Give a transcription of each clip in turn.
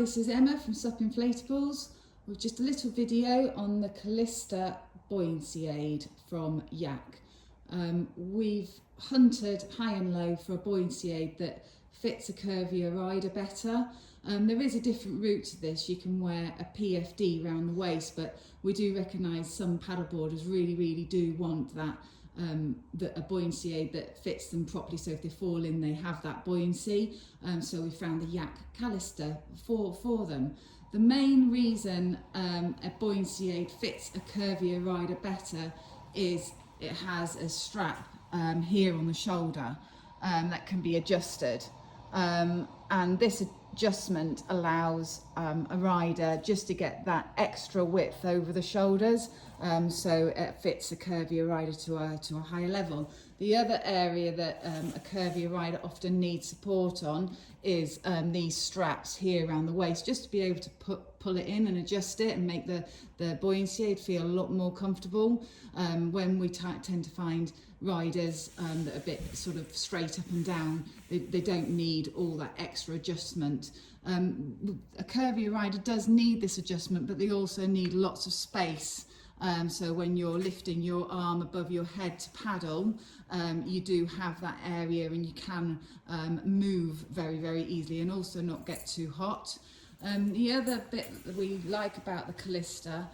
This is Emma from Inflatables with just a little video on the Kallista Bouyancy Aid from Yak. We've hunted high and low for a buoyancy aid that fits a curvier rider better. There is a different route to this. You can wear a PFD around the waist, but we do recognise some paddleboarders really do want that a buoyancy aid that fits them properly, so if they fall in they have that buoyancy. So we found the Yak Kallista for them. The main reason a buoyancy aid fits a curvier rider better is it has a strap here on the shoulder that can be adjusted, and this adjustment allows a rider just to get that extra width over the shoulders, so it fits a curvier rider to a higher level. The other area that a curvier rider often needs support on is these straps here around the waist, just to be able to pull it in and adjust it and make the buoyancy aid feel a lot more comfortable. When we tend to find riders that are a bit sort of straight up and down, they don't need all that extra adjustment. A curvier rider does need this adjustment, but they also need lots of space. So when you're lifting your arm above your head to paddle, you do have that area and you can move very easily and also not get too hot. The other bit that we like about the Kallista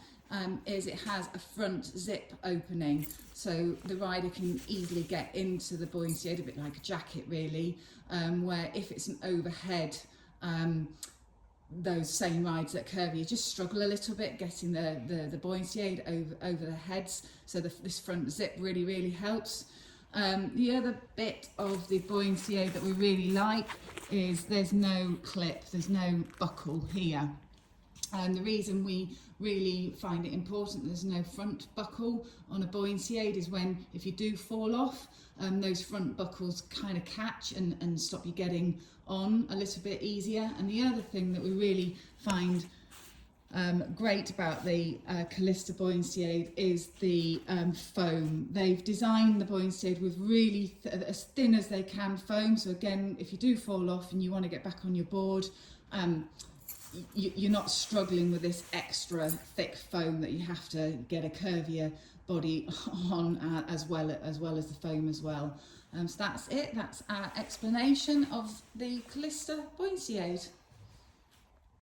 is it has a front zip opening, so the rider can easily get into the buoyancy aid, a bit like a jacket really, where if it's an overhead, those same rides that curvy, you just struggle a little bit getting the buoyancy aid over their heads, so this front zip really helps. The other bit of the buoyancy aid that we really like is there's no clip, there's no buckle here. And the reason we really find it important there's no front buckle on a buoyancy aid is when, if you do fall off, those front buckles kind of catch and stop you getting on a little bit easier. And the other thing that we really find great about the Kallista buoyancy aid is the foam. They've designed the buoyancy aid with really as thin as they can foam, so again, if you do fall off and you want to get back on your board, you're not struggling with this extra thick foam that you have to get a curvier body on, as well as the foam as well. So that's it. That's our explanation of the Kallista Bouyancy Aid.